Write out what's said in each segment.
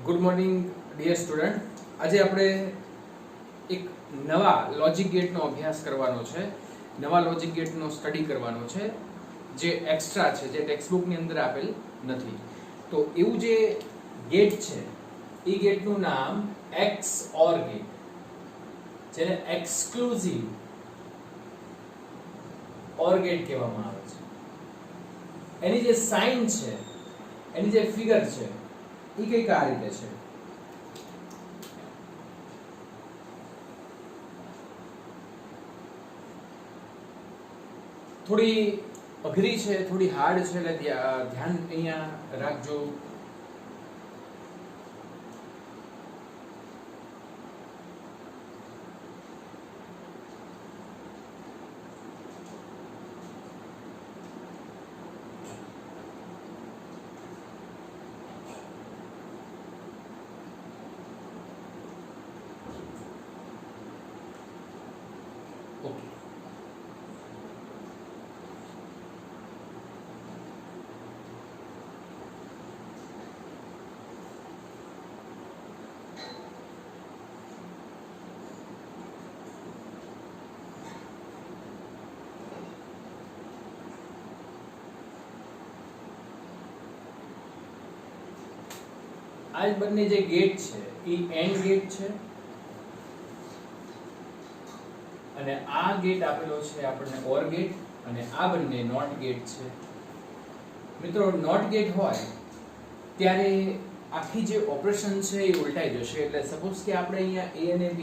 Good morning dear student. આજે આપણે એક નવા લોજિક ગેટનો અભ્યાસ કરવાનો છે, નવા લોજિક ગેટનો સ્ટડી કરવાનો છે જે એક્સ્ટ્રા છે, જે ટેક્સ્ટબુકની અંદર આપેલ નથી. તો એવું જે ગેટ છે એ ગેટનું નામ XOR ગેટ, જેને એક્સક્લુઝિવ OR ગેટ કહેવામાં આવે છે. એની જે સાઇન છે, એની જે ફિગર છે એ કંઈક આ રીતે છે. થોડી અઘરી છે, થોડી હાર્ડ છે, એટલે ધ્યાન અહીંયા રાખજો. આ બંને જે ગેટ છે એ એન્ડ ગેટ છે અને આ ગેટ આપેલો છે આપણને OR ગેટ, અને આ બંને નોટ ગેટ છે. મિત્રો, નોટ ગેટ હોય ત્યારે આખી જે ઓપરેશન છે એ ઉલટાઈ જશે. એટલે સપોઝ કે આપણે અહીંયા A અને B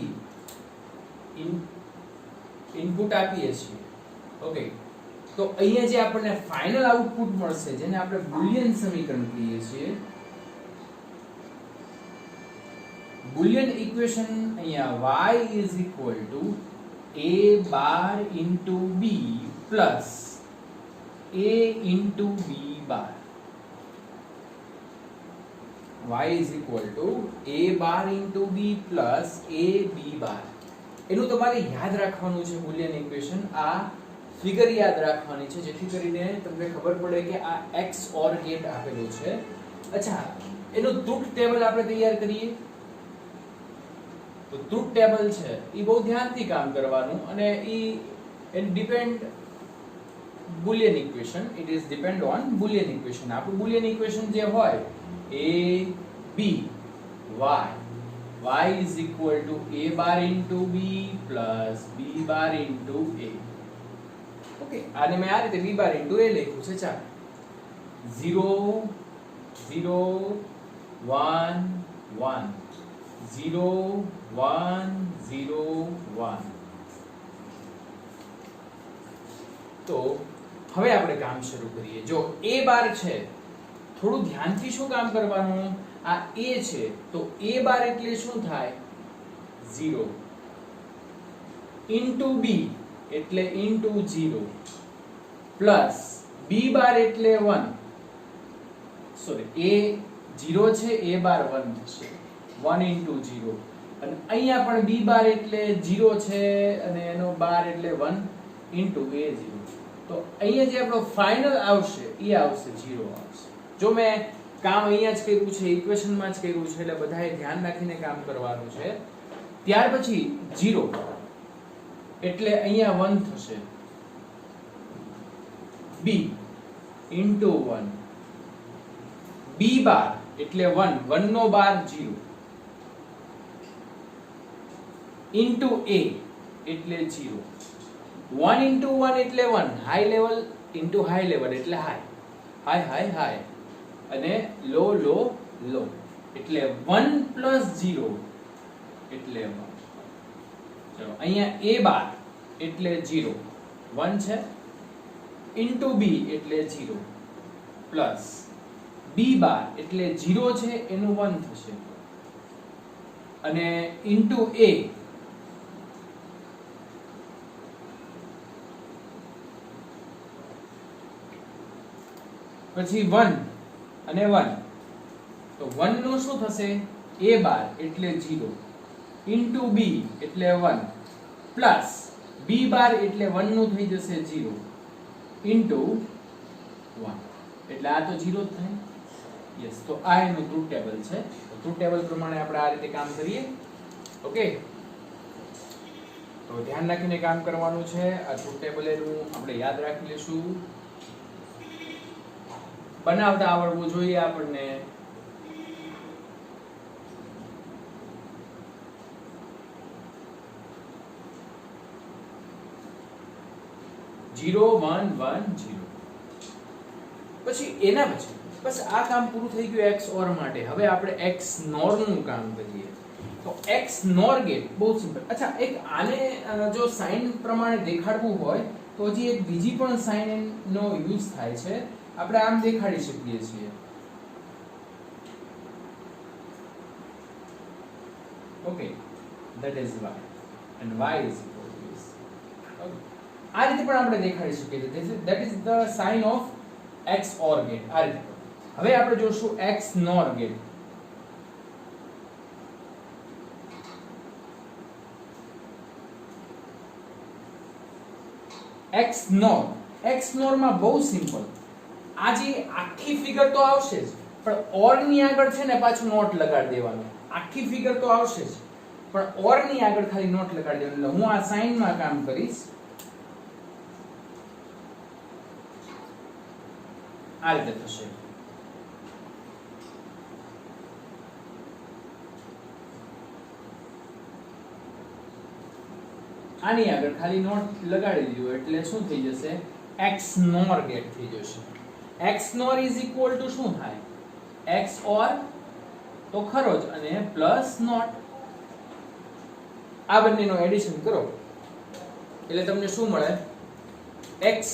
ઇનપુટ આપીએ છીએ, ઓકે, તો અહીંયા જે આપણને ફાઇનલ આઉટપુટ મળશે, જેને આપણે બુલિયન સમીકરણ કહીએ છીએ, બુલિયન ઇક્વેશન, અહીંયા y is equal to a bar into b plus a into b bar. y is equal to a bar into b plus a b bar. એનું તમારે યાદ રાખવાનું છે બુલિયન ઇક્વેશન. આ ફિગર યાદ રાખવાની છે જેથી કરીને તમને ખબર પડે કે આ XOR ગેટ આપેલો છે. અચ્છા, એનું ટ્રુથ ટેબલ આપણે તૈયાર કરીએ. તો ટ્રુથ ટેબલ છે એ બહુ ધ્યાનથી કામ કરવાનું, અને it depend boolean equation, it is depend on boolean equation. આપણું boolean equation જે હોય a b y is equal to a bar into b plus b bar into a. Okay, આને મેં આ રીતે b bar into a લખ્યું છે. ચાલો, 0 0 1 1 0 1 0 1. તો હવે આપણે કામ શરૂ કરીએ. જો a બાર છે, થોડું ધ્યાનથી શું કામ કરવાનું, આ a છે તો a બાર એટલે શું થાય 0 into b એટલે into 0 plus b બાર એટલે 1, સોરી a 0 છે, a બાર 1 થશે, 1 into 0, અને અહીંયા પણ b બાર એટલે 0 છે અને એનો બાર એટલે 1 into a 0. તો અહીંયા જે આપણો ફાઇનલ આવશે એ આવશે 0 આવશે. જો મેં કામ અહીંયા જ કર્યું છે, ઇક્વેશનમાં જ કર્યું છે, એટલે બધાએ ધ્યાન રાખીને કામ કરવાનું છે. ત્યાર પછી 0 એટલે અહીંયા 1 થશે, b into 1, b બાર એટલે 1, 1 નો બાર 0, into a એટલે 0, 1 into 1 એટલે 1, high level into high level એટલે હાઈ, હાઈ હાઈ હાઈ, અને લો લો લો એટલે 1 plus 0 એટલે 1. ચલો, અહીંયા a બાર એટલે 0, 1 છે, into b એટલે 0 plus b બાર એટલે 0 છે, એનું 1 થશે, અને into a પછી 1 અને 1, તો 1 નું શું થશે, a બાર એટલે 0 into b એટલે 1 plus b બાર એટલે 1 નું થઈ જશે 0 into 1, એટલે આ તો 0 જ થાય. યસ, તો આ એનું ટ્રુથ ટેબલ છે. તો ટ્રુથ ટેબલ પ્રમાણે આપણે આ રીતે કામ કરીએ. ઓકે, તો ધ્યાન રાખીને કામ કરવાનું છે. આ ટ્રુથ ટેબલ એનું આપણે યાદ રાખી લેશું. બનાવતા આવડવું જોઈએ આપણને. ઝીરો 1 1 0. પછી એના પછી બસ આ કામ પૂરું થઈ ગયું એક્સ ઓર માટે. હવે આપણે એક્સ નોર નું કામ કરીએ. તો એક્સ નોર ગેટ બહુ સિમ્પલ. અચ્છા, એક આને જો સાઇન પ્રમાણે દેખાડવું હોય તો હજી એક બીજી પણ સાઇન નો યુઝ થાય છે. આપણે આમ દેખાડી શકીએ છીએ. Okay, that is y and y is equal to this. Okay, આ રીતે પણ આપણે દેખાડી શકીએ છીએ. that is the sign of x or gate. આ રીતે. હવે આપણે જોશું x nor gate. x nor માં બહુ સિમ્પલ. આ જે આખી ફિગર તો આવશે જ, પણ ઓર ની આગળ છે ને પાછું નોટ લગાડી દેવાનું. આખી ફિગર તો આવશે જ, પણ ઓર ની આગળ ખાલી નોટ લગાડી દેવાનું. એટલે હું આ સાઇન માં કામ કરીશ. આ રીતે થશે. આની આગળ ખાલી નોટ લગાડી દીધું એટલે શું થઈ જશે? x nor ગેટ થઈ જશે. x nor is equal to શું થાય? x or તો ખરો જ, અને પ્લસ નોટ. આ બંનેનો એડિશન કરો એટલે તમને શું મળે? x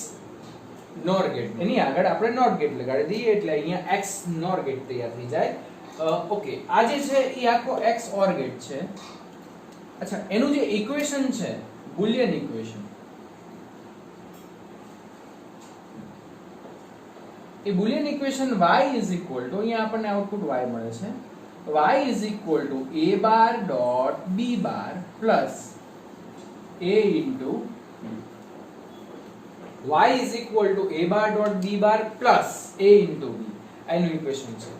nor gate. એની આગળ આપણે નોટ ગેટ લગાડી દઈએ એટલે અહીંયા x nor ગેટ તૈયાર થઈ જાય. ઓકે, આ જે છે એ આખો x or ગેટ છે. અચ્છા, એનું જે ઇક્વેશન છે Boolean equation, A Boolean equation y is equal to, અહીંયા આપણને આઉટપુટ y મળે છે. y is equal to a bar dot b bar plus a into y is equal to a bar dot b bar plus a into b. આનું equation છે.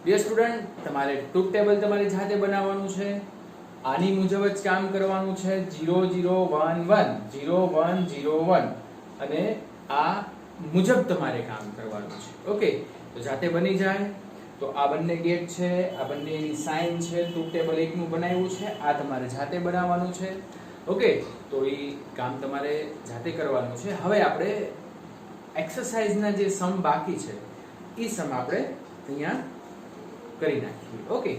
Dear student, તમારે truth table તમારી જાતે બનાવવાનું છે. આની મુજબ જ કામ કરવાનું છે. 0 0 1 1 0 1 0 1 અને આ મુજબ તમારે કામ કરવાનું છે. ઓકે, તો જાતે બની જાય. તો આ બંને ગેટ છે, આ બંનેની સાઇન છે. ટ્રુથ ટેબલ એકનું બનાવ્યું છે, આ તમારે જાતે બનાવવાનું છે. ઓકે, તો એ કામ તમારે જાતે કરવાનું છે. હવે આપણે એક્સરસાઇઝના જે સમ બાકી છે એ સમ આપણે અહીંયા કરી નાખીએ. ઓકે,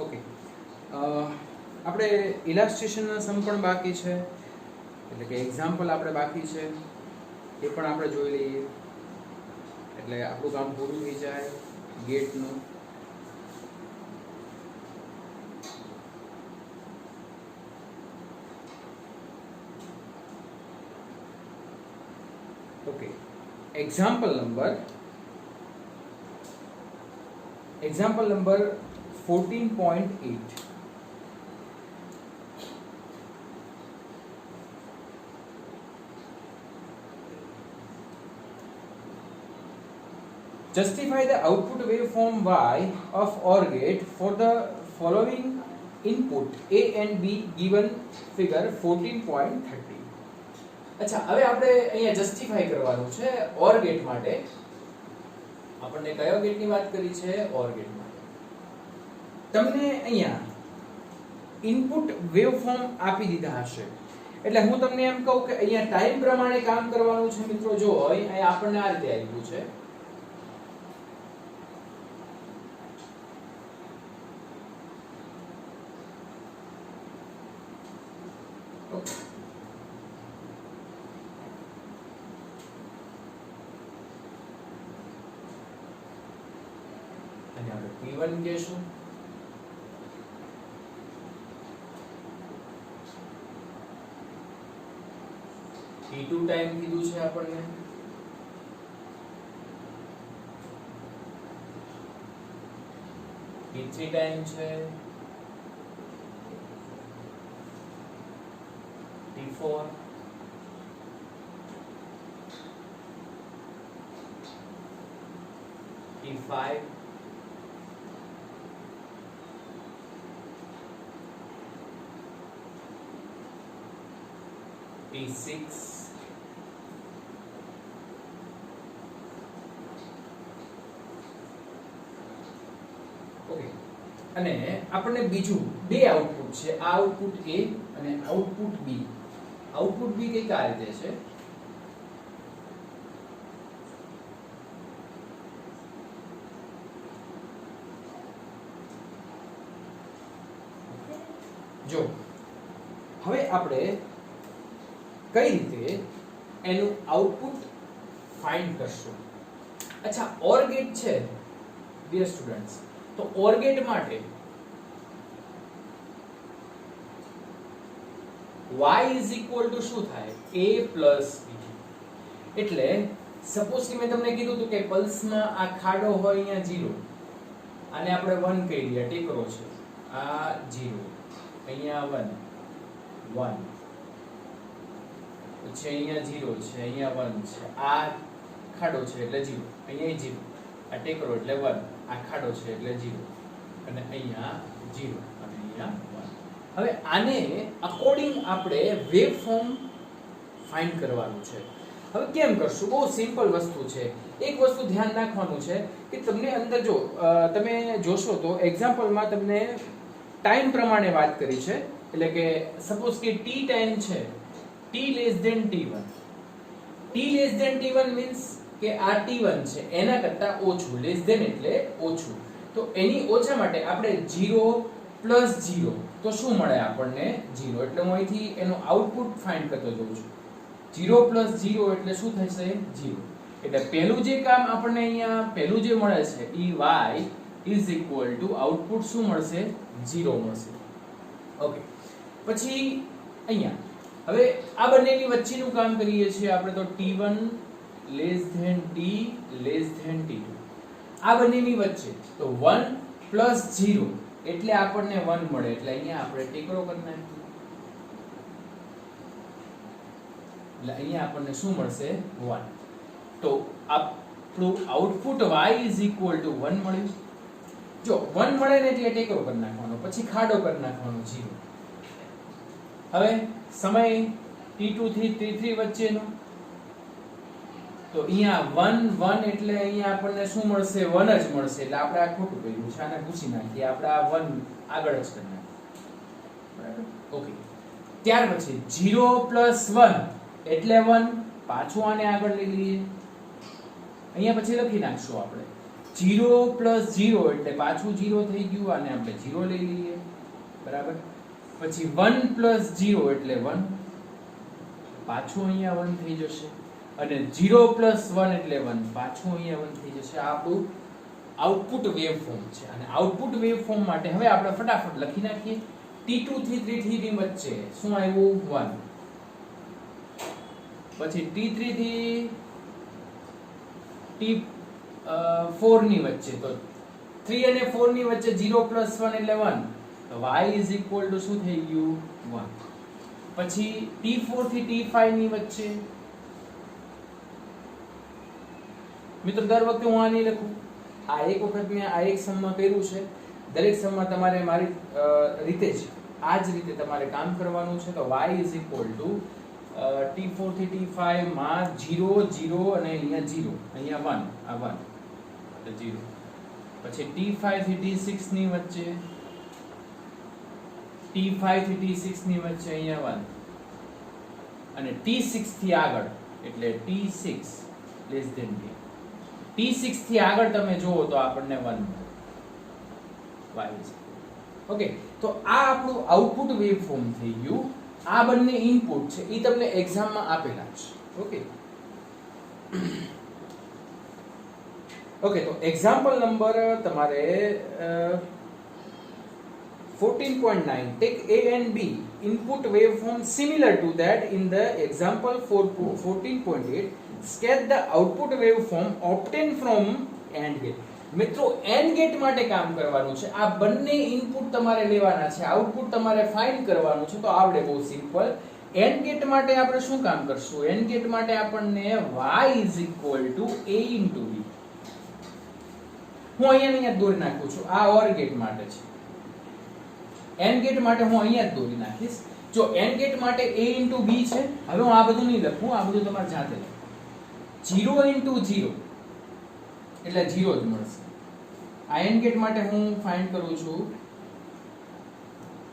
ઓકે, આપણે ઇલાસ્ટ્રેશનના સમ પણ બાકી છે, એટલે કે એક્ઝામ્પલ આપણે બાકી છે, એ પણ આપણે જોઈ લઈએ એટલે આપણું કામ પૂરું થઈ જાય ગેટનું. Okay, example number 14.8. Justify the output waveform y of OR gate for the following input a and b given figure 14.30. અચ્છા, હવે આપણે અહીંયા જસ્ટિફાઈ કરવાનું છે OR ગેટ માટે. આપણને કયો ગેટની વાત કરી છે? OR ગેટ માટે. તમને અહીંયા ઇનપુટ વેવફોર્મ આપી દીધા હશે એટલે હું તમને એમ કહું કે અહીંયા ટાઈમ પ્રમાણે કામ કરવાનું છે. મિત્રો જો અહીંયા આપણને આ રીતે આપ્યું છે. t1 કહેશું, t2 ટાઈમ કીધું છે આપણને, t3 ટાઈમ છે, t4, t5, t6, ઓકે. અને આપણને બીજું બે આઉટપુટ છે, આ આઉટપુટ A અને આઉટપુટ B. આઉટપુટ B કઈ આ રીતે છે, જો હવે આપણે કઈ રીતે એનું આઉટપુટ ફાઇન્ડ કરશું. અચ્છા, OR ગેટ છે ડિયર સ્ટુડન્ટ્સ, તો OR ગેટ માટે y is equal to શું થાય, a plus b. એટલે સપોઝ કે મેં તમને કીધું હતું કે પલ્સમાં આ ખાડો હોય અહીંયા 0, આને આપણે 1 કહી દઈએ, ટેકરો છે, આ 0, અહીંયા 1 1, પછી અહીંયા 0 છે, અહીંયા 1 છે, આ ખાડો છે એટલે 0, અહીંયા 0, આ ટેકરો એટલે 1, આ ખાડો છે એટલે 0, અને અહીંયા 0 અને અહીંયા 1. હવે આને અકોર્ડિંગ આપણે વેવ ફોર્મ ફાઇન્ડ કરવાનું છે. હવે કેમ કરશું, બહુ સિમ્પલ વસ્તુ છે. એક વસ્તુ ધ્યાન રાખવાનું છે કે તમને અંદર જો તમે જોશો તો એક્ઝામ્પલમાં તમને ટાઈમ પ્રમાણે વાત કરી છે, એટલે કે સપોઝ કે t ટાઈમ છે, t less than t1. t less than t1 means કે આ t1 છે એના કરતા ઓછું, લેસ ધેન એટલે ઓછું, તો એની ઓછા માટે આપણે 0 પ્લસ 0, તો શું મળે આપણને 0. એટલે હું અહીંથી એનું આઉટપુટ ફાઇન્ડ કરતો જઉં છું. 0 પ્લસ 0 એટલે શું થશે, 0. એટલે પહેલું જે કામ આપણને અહીંયા પહેલું જે મળે છે ઈ y is equal to output શું મળશે, 0 મળશે. ઓકે, પછી અહીંયા હવે આ બંનેની વચ્ચેનું કામ કરીએ છીએ આપણે, તો t1 less than t less than t2. આ બંનેની વચ્ચે તો 1 પ્લસ 0 એટલે આપણને 1 મળે, એટલે અહીંયા આપણે ટેકરો કરી નાખીએ, એટલે અહીંયા આપણને શું મળશે, 1. તો આપણું output y is equal to 1 મળ્યું. જો 1 મળે ને એટલે ટેકરો કરી નાખવાનો, પછી ખાડો કરી નાખવાનો 0. હવે સમય t2 થી t3 વચ્ચેનો, તો અહીંયા 1 1 એટલે અહીંયા આપણને શું મળશે, 1 જ મળશે, એટલે આપણે આ ખોટું કર્યું છે, આને ભૂસી નાખીએ, આપણે આ 1 આગળ જ કરી નાખીએ, બરાબર. ઓકે, ત્યાર પછી 0 પ્લસ 1 એટલે 1, પાછું આને આગળ લઈ લઈએ, અહીંયા પછી લખી નાખશું આપણે 0 પ્લસ 0 એટલે પાછું 0 થઈ ગયું, આને આપણે 0 લઈ લઈએ, બરાબર. પછી 1 પ્લસ 0 એટલે 1, પાછું અહીંયા 1 થઈ જશે, અને 0 પ્લસ 1 એટલે 1, પાછું અહીંયા 1 થઈ જશે. આ આપણું આઉટપુટ વેવફોર્મ છે. અને આઉટપુટ વેવફોર્મ માટે હવે આપણે ફટાફટ લખી નાખીએ. t2 થી t3 ની વચ્ચે શું આવ્યું, 1. પછી t3 થી t4 ની વચ્ચે, તો 3 અને 4 ની વચ્ચે 0 પ્લસ 1 એટલે 1, તો y ઇઝ ઇક્વલ ટુ શું થઈ ગયું, 1. પછી t4 થી t5 ની વચ્ચે, મિત્રો દર વખતે હું આ નહીં લખું, આ એક વખત મેં આ એક સમમાં કર્યું છે, દરેક સમમાં તમારે મારી રીતે જ આ જ રીતે તમારે કામ કરવાનું છે. તો y is equal to t4 થી t5 માં 0 0 અને અહીંયા 0, અહીંયા 1, આ 1 એટલે 0. પછી t5 થી t6 ની વચ્ચે, t5 થી t6 ની વચ્ચે અહીંયા 1, અને t6 થી આગળ એટલે t6 less than t. t6 થી આગળ તમે જુઓ તો આપણને 1 મળે, y. ઓકે, તો આ આપણું આઉટપુટ વેવફોર્મ થઈ ગયું. આ બંને ઇનપુટ છે, એ તમને એક્ઝામમાં આપેલા છે. ઓકે, ઓકે, તો એક્ઝામ્પલ નંબર તમારે 14.9. Take A and B input waveform similar to that in the example 14.8. Sketch the output waveform obtained from AND gate. મિત્રો AND gate માટે કામ કરવાનું છે. આ બંને ઇનપુટ તમારે લેવાના છે, આઉટપુટ તમારે ફાઇન્ડ કરવાનું છે. તો આવડે બહુ સિમ્પલ. AND gate માટે આપણે શું કામ કરશું? AND gate માટે આપણને y is equal to a into b. હું અહીંયા દોરી નાખું છું. આ OR ગેટ માટે છે. AND ગેટ માટે હું અહીંયા જ દોરી નાખીશ. જો AND ગેટ માટે a into b છે. હવે હું આ બધું નહીં લખું, આ બધું તમારે જાતે લખો. 0 into 0 એટલે 0 જ મળશે. આ AND ગેટ માટે હું ફાઇન્ડ કરું છું,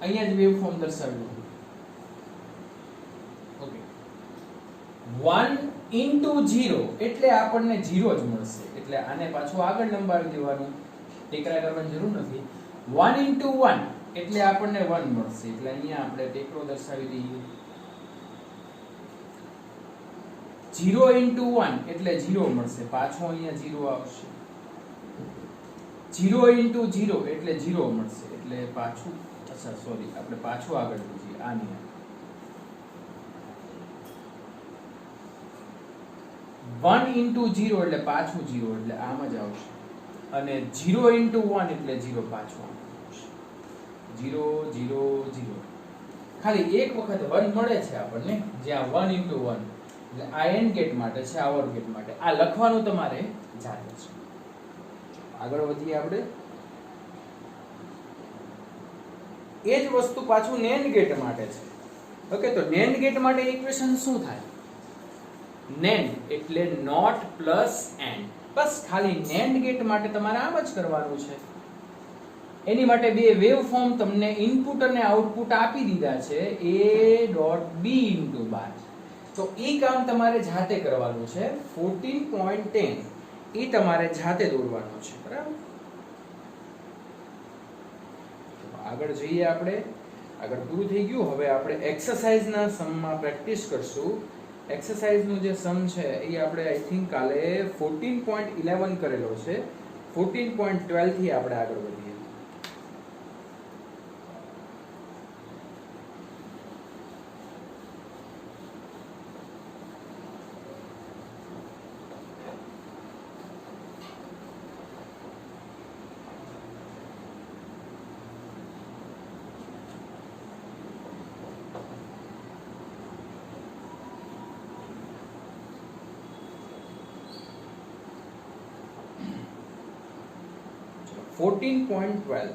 અહીંયા જ વેવફોર્મ દર્શાવ્યું. ઓકે, 1 into 0 એટલે આપણને 0 જ મળશે. એટલે આને પાછું આગળ લંબાવી દેવાનું, ટેકરા કરવાની જરૂર નથી. 1 into 1 એટલે આપણને 1 મળશે. એટલે અહીંયા આપણે ટેકરો દર્શાવી દઈએ. 0 into 1 એટલે 0 મળશે, પાછો અહીંયા 0 આવશે. 0 into 0 એટલે 0 મળશે. એટલે પાછું, અચ્છા સોરી, આપણે પાછું આગળ વધીએ. આની 1 into 0 એટલે પાછું 0 એટલે આમ જ આવશે. અને 0 into 1 એટલે 0 પાછું આવશે. 0 0 0. ખાલી એક વખત 1 મળે છે આપણને, જ્યાં 1 into 1 એટલે આ AND ગેટ માટે છે, આ OR ગેટ માટે. આ લખવાનું તમારે જાતે છે. આગળ વધીએ આપણે. એ જ વસ્તુ પાછું NAND ગેટ માટે છે. ઓકે, તો NAND ગેટ માટે ઇક્વેશન શું થાય? NAND એટલે નોટ પ્લસ AND. બસ ખાલી NAND ગેટ માટે તમારે આમ જ કરવાનું છે. એની માટે બે વેવફોર્મ તમને ઇનપુટ અને આઉટપુટ આપી દીધા છે, a.b into બાર. તો એ કામ તમારે જાતે કરવાનું છે. 14.10 એ તમારે જાતે દોરવાનું છે, બરાબર? આગળ જઈએ આપણે. આગળ પૂરું થઈ ગયું. હવે આપણે એક્સરસાઇઝના સમમાં પ્રેક્ટિસ કરશું. એક્સરસાઇઝનો જે સમ છે એ આપણે આઈ થિંક કાલે 14.11 કરેલો છે. 14.12 થી આપણે આગળ વધીએ. .12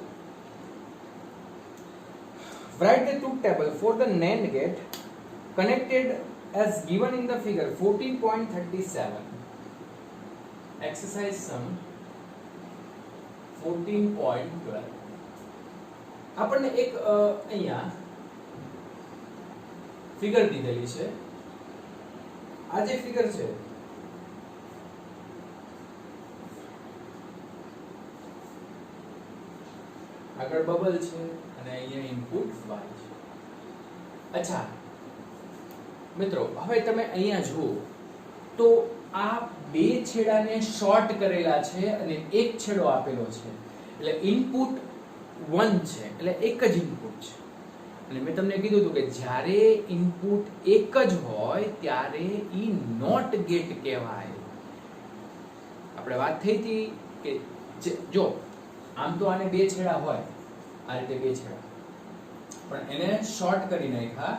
Write the truth table for the NAND gate connected as given in the figure. 14.37 exercise sum 14.12. આપણને એક અહીંયા ફિગર દીધેલી છે. આ જે ફિગર છે આગળ બબલ છે અને અહીંયા ઇનપુટ y છે. અચ્છા મિત્રો, હવે તમે અહીંયા જુઓ તો આ બે છેડાને શોર્ટ કરેલા છે અને એક છેડો આપેલો છે. એટલે ઇનપુટ 1 છે, એટલે એક જ ઇનપુટ છે. અને મેં તમને કીધું હતું કે જ્યારે ઇનપુટ એક જ હોય ત્યારે ઈ નોટ ગેટ કહેવાય. આપણે વાત થઈ હતી કે જો આમ તો આને બે છેડા હોય, આ રીતે બે છેડા, પણ એને શોર્ટ કરી નાખ્યા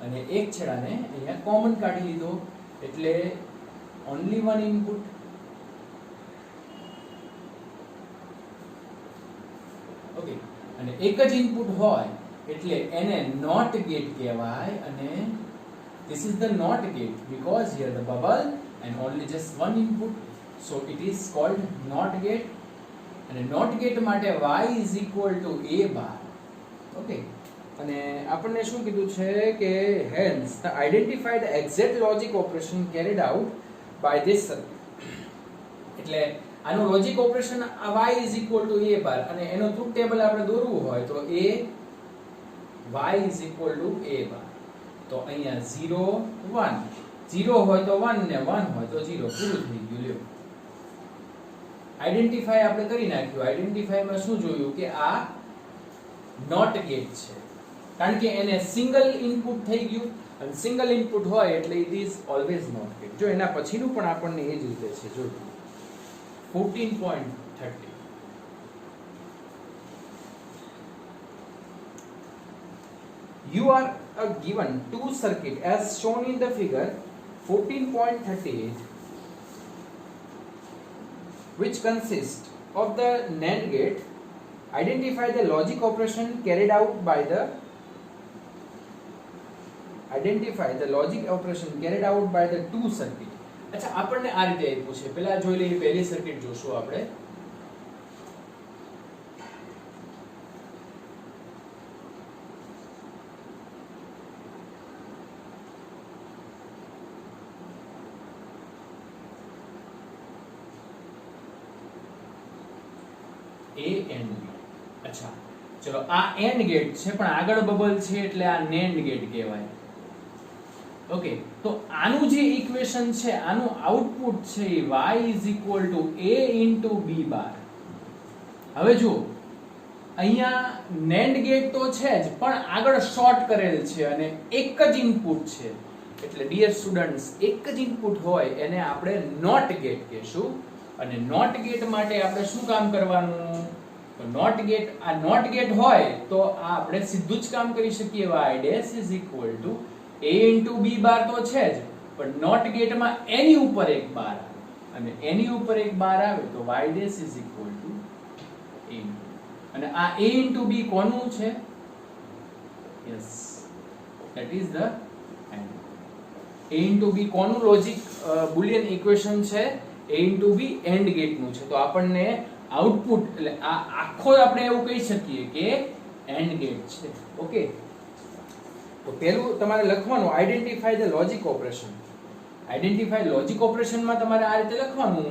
અને એક છેડાને અહીંયા કોમન કાઢી લીધો. એટલે ઓન્લી વન ઇનપુટ. ઓકે, અને એક જ ઇનપુટ હોય એટલે એને નોટ ગેટ કહેવાય. અને this is the not gate because here the bubble and only just one input, so it is called not gate. અને નોટ ગેટ માટે y is equal to a bar. Okay, અને આપણને શું કીધું છે કે hence the identify the exact logic operation carried out by this circuit. એટલે આનું logic operation y is equal to a bar અને એનો ટ્રુથ ટેબલ આપણે દોરવું હોય તો a y is equal to a bar. તો અહીંયા 0 1, 0 હોય તો 1 ને 1 હોય તો 0. પૂરું થઈ ગયું. લ્યો, આઈડેન્ટિફાય આપણે કરી નાખ્યું. આઈડેન્ટિફાયમાં શું જોયું કે આ નોટ ગેટ છે, કારણ કે એને સિંગલ ઇનપુટ થઈ ગયું, અને સિંગલ ઇનપુટ હોય એટલે it is always not gate. જો એના પછીનું પણ આપણને એ જ રીતે છે. જો 14.30 you are given two circuit as shown in the figure 14.38 which consist of the NAND gate. Identify the logic operation carried out by the two circuit. अच्छा, આપણને આ રીતે આપ્યું છે. પહેલા જોઈ લઈએ, પહેલી સર્કિટ જોશું આપણે. A and B. अच्छा, ચલો આ AND ગેટ છે, પણ આગળ બબલ છે એટલે આ NAND ગેટ કહેવાય. ઓકે, તો આનું જે ઇક્વેશન છે, આનું આઉટપુટ છે y a b બાર. હવે જો અહીંયા NAND ગેટ તો છે જ, પણ આગળ શોર્ટ કરેલ છે અને એક જ ઇનપુટ છે. એટલે ડિયર સ્ટુડન્ટ્સ, એક જ ઇનપુટ હોય એને આપણે નોટ ગેટ કહેશું. અને નોટ ગેટ માટે આપણે શું કામ કરવાનું? તો નોટ ગેટ, આ નોટ ગેટ હોય તો આ આપણે સીધું જ કામ કરી શકીએ. y dash is equal to a into b બાર તો છે જ, પણ નોટ ગેટમાં એની ઉપર એક બાર આવે, અને એની ઉપર એક બાર આવે તો y dash is equal to a. અને આ a into b કોનું છે? Yes, that is the AND. a into b કોનું લોજિક બુલિયન ઇક્વેશન છે? a into b AND gate નું છે. તો આપણને આઉટપુટ એટલે આ આખો આપણે એવું કહી શકીએ કે AND ગેટ છે. ઓકે, તો પહેલું તમારે લખવાનું identify the logic operation. Identify logic operation માં તમારે આ રીતે લખવાનું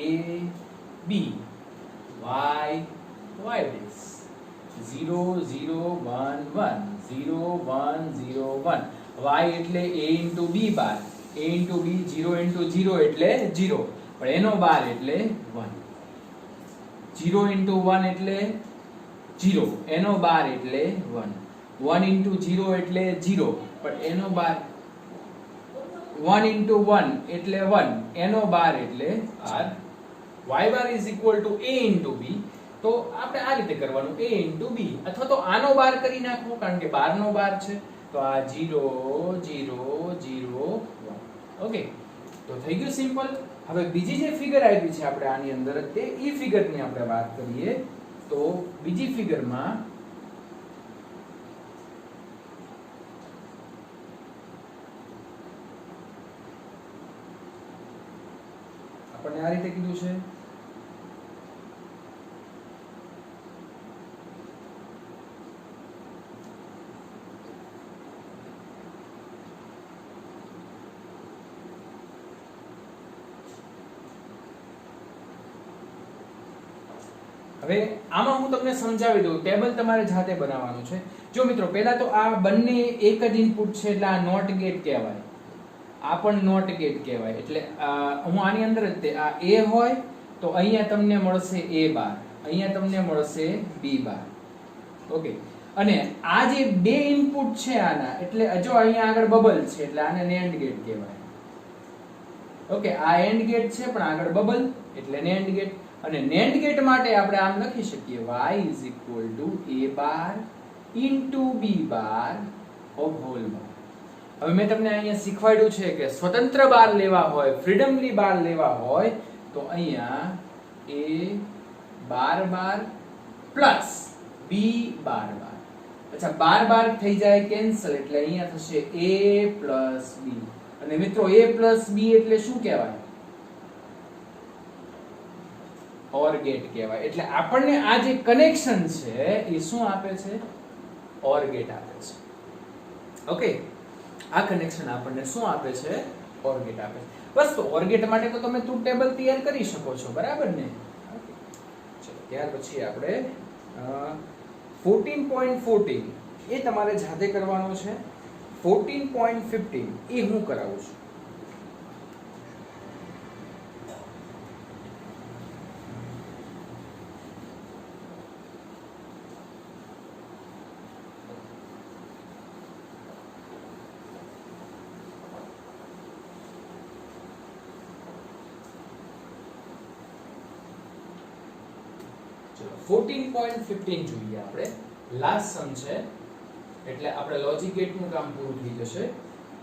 a b y dash 0 0 1 1 0 1 0 1. y એટલે a into b bar, a into b 0 into 0 એટલે 0, પણ એનો બાર એટલે 1. 0 into 1 એટલે 0, એનો બાર એટલે 1. 1 into 0 એટલે 0, પણ એનો બાર 1 into 1 એટલે 1, એનો બાર એટલે r. y bar is equal to a into b. તો આપણે આ રીતે કરવાનું, a into b, અથવા તો આનો બાર કરી નાખવો, કારણ કે બારનો બાર છે. તો આ 0 0 0 1. ઓકે, તો થઈ ગયું સિમ્પલ. હવે બીજી જે ફિગર આપી છે આપણે આની અંદર, તે ઈ ફિગરની આપણે વાત કરીએ. તો બીજી ફિગરમાં આપણને આ રીતે કીધું છે. હવે આમાં હું તમને સમજાવી દઉં, ટેબલ તમારે જાતે બનાવવાનું છે. જો મિત્રો, પહેલા તો આ બંને એક જ ઇનપુટ છે એટલે આ નોટ ગેટ કહેવાય, આ પણ નોટ ગેટ કહેવાય. એટલે હું આની અંદર જ આ a હોય તો અહીંયા તમને મળશે a બાર, અહીંયા તમને મળશે b બાર. ઓકે, અને આ જે બે ઇનપુટ છે આના, એટલે જો અહીંયા આગળ બબલ છે એટલે આને NAND ગેટ કહેવાય. ઓકે, આ AND ગેટ છે પણ આગળ બબલ એટલે NAND ગેટ. અને NAND ગેટ માટે આપણે આમ લખી શકીએ y is equal to a bar into b bar of whole bar. હવે મેં તમને અહીંયા શીખવાડ્યું છે કે સ્વતંત્ર બાર લેવા હોય, ફ્રીડમલી બાર લેવા હોય તો અહીંયા a bar bar plus b બાર બાર. અચ્છા, બાર બાર થઈ જાય કેન્સલ, એટલે અહીંયા થશે a plus b. અને મિત્રો, a plus b એટલે શું કહેવાય? OR ગેટ કહેવાય. એટલે આપણને આ જે કનેક્શન છે એ શું આપે છે? OR ગેટ આપે છે. ઓકે, આ કનેક્શન આપણને શું આપે છે? OR ગેટ આપે છે. બસ, તો OR ગેટ માટે તો તમે ટ્રુથ ટેબલ તૈયાર કરી શકો છો, બરાબર ને? ચલો, ત્યાર પછી આપણે 14.14 એ તમારે જાતે કરવાનો છે. 14.15 એ હું કરાવું છું. 14.15 જોઈએ આપણે. લાસ્ટ સમ છે એટલે આપણે લોજિક ગેટ નું કામ પૂરું થઈ જશે.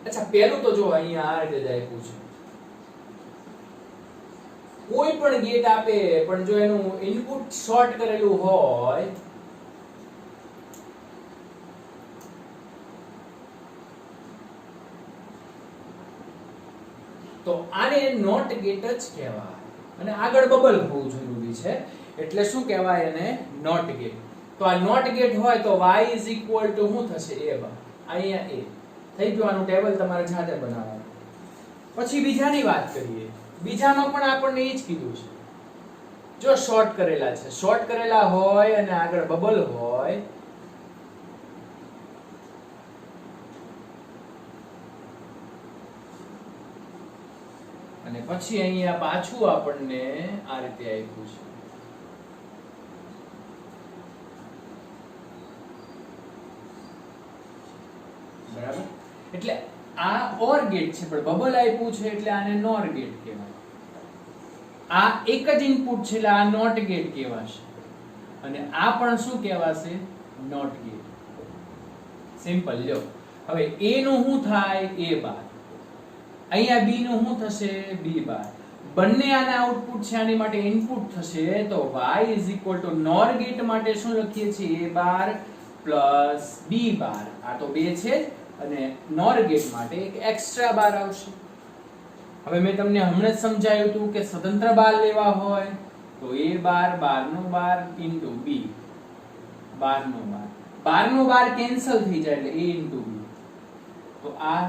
અચ્છા, પહેલું તો જો અહીંયા આ રીતે જ આપ્યું છે. કોઈ પણ ગેટ આપે પણ જો એનું ઇનપુટ શોર્ટ કરેલું હોય તો આને નોટ ગેટ જ કહેવાય. અને આગળ બબલ હોવું જરૂરી છે એટલે શું કહેવાય એને? Not gate. તો આ નોટ ગેટ હોય તો y શું થશે? a બાર. અહીંયા a થઈ ગયું. આનું ટેબલ તમારે જાતે બનાવવાનું. પછી બીજાની વાત કરીએ. બીજામાં પણ આપણને એ જ કીધું છે. જો શોર્ટ કરેલા છે, શોર્ટ કરેલા હોય અને આગળ બબલ હોય અને પછી અહીંયા પાછું આપણને આ રીતે આપ્યું છે. બરાબર? એટલે આ ઓર ગેટ છે પણ બબલ આપ્યું છે એટલે આને નોર ગેટ કહેવાય. આ એક જ ઇનપુટ છે એટલે આ નોટ ગેટ કહેવાશે. અને આ પણ શું કહેવાશે? Not gate. સિમ્પલ. લ્યો હવે a નું શું થાય? a બાર. અહીંયા b નું શું થશે? b બાર. બંને આના આઉટપુટ છે, આની માટે ઇનપુટ થશે તો y નોર ગેટ માટે શું લખીએ છીએ? a બાર પ્લસ b બાર. આ તો બે છે અને નોર ગેટ માટે એક એક્સ્ટ્રા બાર આવશે. હવે મેં તમને હમણાં જ સમજાવ્યું હતું કે સ્વતંત્ર બાર લેવા હોય તો a બાર, બાર નો બાર ઇન્ટુ b, બાર નો બાર. બાર નો બાર કેન્સલ થઈ જાય એટલે a ઇન્ટુ b. તો આ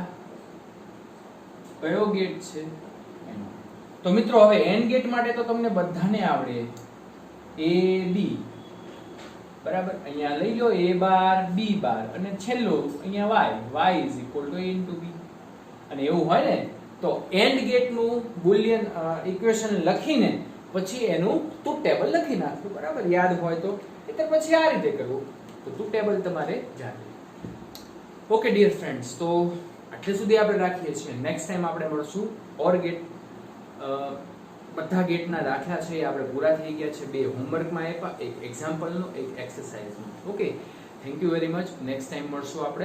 કયો ગેટ છે? તો મિત્રો હવે એન્ડ ગેટ માટે તો તમને બધાને આવડે. a b બરાબર. અહીંયા લઈ લો a બાર, b બાર અને છેલ્લું અહીંયા y a into b. અને એવું હોય ને તો એન્ડ ગેટ નું બુલિયન ઇક્વેશન લખીને પછી એનું ટ્રુથ ટેબલ લખી નાખવું. બરાબર? યાદ હોય તો. એટલે પછી આ રીતે કરવું તો ટ્રુથ ટેબલ તમારે જાતે. ઓકે ડિયર ફ્રેન્ડ્સ, તો આટલે સુધી આપણે રાખીએ છીએ. નેક્સ્ટ ટાઈમ આપણે મળશું ઓર ગેટ. બધા ગેટના દાખલા છે એ આપણે પૂરા થઈ ગયા છે. 2 હોમવર્કમાં આપ્યા, એક એક્ઝામ્પલનો, એક એક્સરસાઇઝનો. Okay, thank you very much. Next time મળશું આપણે.